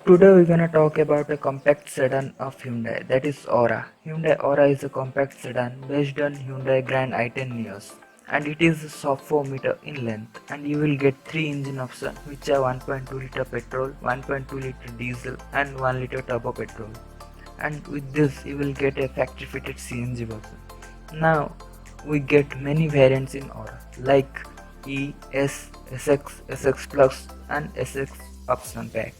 Today we're gonna talk about a compact sedan of Hyundai, that is Aura. Hyundai Aura is a compact sedan based on Hyundai Grand i10 Nios, and it is sub 4 meter in length, and you will get 3 engine options which are 1.2 liter petrol, 1.2 liter diesel and 1 liter turbo petrol. And with this you will get a factory fitted CNG version. Now we get many variants in Aura like E, S, SX, SX Plus and SX option pack,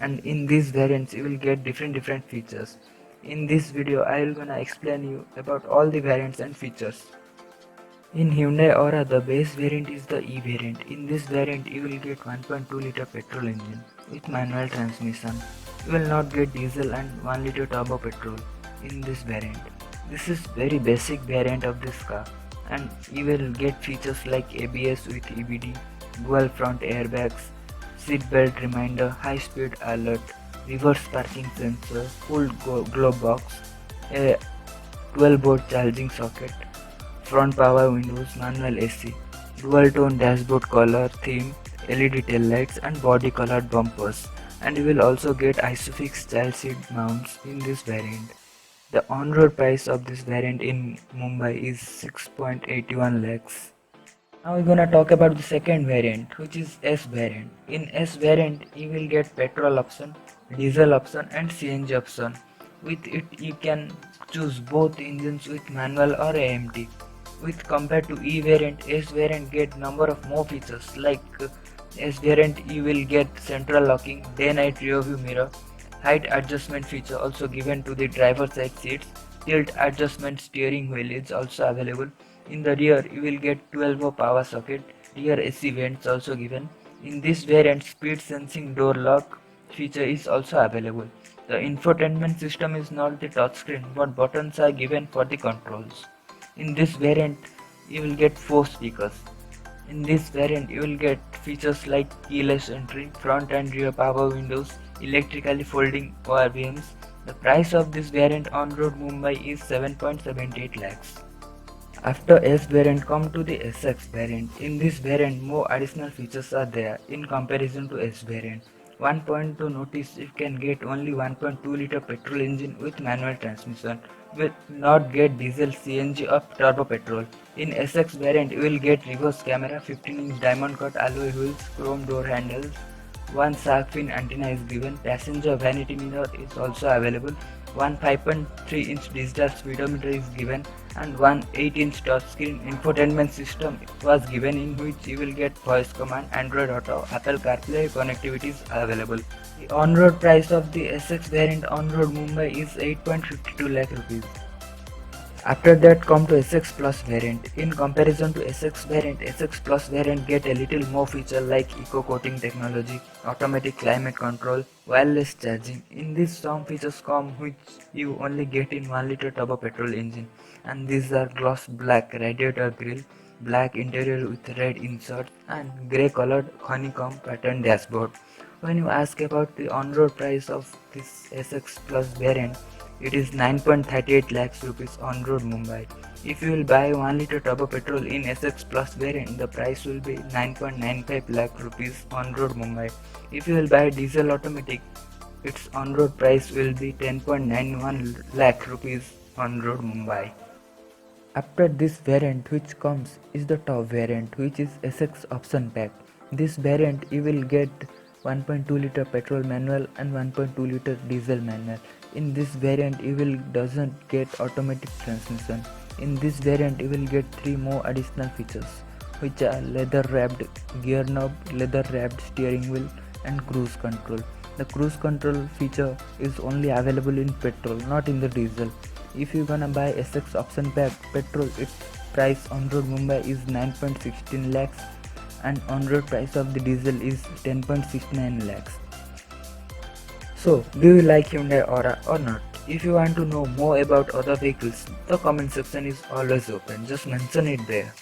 and in these variants you will get different features. In this video I will gonna explain you about all the variants and features. In Hyundai Aura, the base variant is the E variant. In this variant you will get 1.2 liter petrol engine with manual transmission. You will not get diesel and 1 liter turbo petrol in this variant. This is very basic variant of this car, and you will get features like ABS with EBD, dual front airbags, seat belt reminder, high speed alert, reverse parking sensor, full glove box, a 12 volt charging socket, front power windows, manual AC, dual tone dashboard color theme, LED tail lights and body colored bumpers, and you will also get Isofix child seat mounts in this variant. The on-road price of this variant in Mumbai is 6.81 lakhs. Now we're gonna talk about the second variant, which is S variant. In S variant you will get petrol option, diesel option and CNG option. With it you can choose both engines with manual or AMT. With compared to E variant, S variant get number of more features like S variant you will get central locking, day-night rear view mirror, height adjustment feature also given to the driver side seats, tilt adjustment steering wheel is also available. In the rear you will get 12V power socket, rear AC vents also given. In this variant speed sensing door lock feature is also available. The infotainment system is not the touchscreen but buttons are given for the controls. In this variant you will get 4 speakers. In this variant you will get features like keyless entry, front and rear power windows, electrically folding ORVMs. The price of this variant on road Mumbai is 7.78 lakhs. After S variant come to the SX variant. In this variant more additional features are there in comparison to S variant. One point to notice, you can get only 1.2 liter petrol engine with manual transmission. You will not get diesel, CNG or turbo petrol. In SX variant you will get reverse camera, 15-inch diamond cut alloy wheels, chrome door handles, one shark fin antenna is given, passenger vanity mirror is also available, one 5.3-inch digital speedometer is given, and one 8-inch touchscreen infotainment system was given, in which you will get voice command, Android Auto, Apple CarPlay connectivity is available. The on-road price of the SX variant on-road Mumbai is 8.52 lakh rupees. After that come to SX Plus variant. In comparison to SX variant, SX Plus variant get a little more feature like eco coating technology, automatic climate control, wireless charging. In this some features come which you only get in 1 liter turbo petrol engine, and these are gloss black radiator grille, black interior with red insert and grey colored honeycomb pattern dashboard. When you ask about the on-road price of this SX Plus variant, it is 9.38 lakhs rupees on road Mumbai. If you will buy 1 liter turbo petrol in SX Plus variant, the price will be 9.95 lakh rupees on road Mumbai. If you will buy diesel automatic, its on road price will be 10.91 lakh rupees on road Mumbai. After this variant which comes is the top variant, which is SX option pack. This variant you will get 1.2 liter petrol manual and 1.2 liter diesel manual. In this variant you will doesn't get automatic transmission. In this variant you will get 3 more additional features, which are leather wrapped gear knob, leather wrapped steering wheel and cruise control. The cruise control feature is only available in petrol, not in the diesel. If you gonna buy SX option pack petrol, its price on road Mumbai is 9.16 lakhs and on road price of the diesel is 10.69 lakhs. So, do you like Hyundai Aura or not? If you want to know more about other vehicles, the comment section is always open. Just mention it there.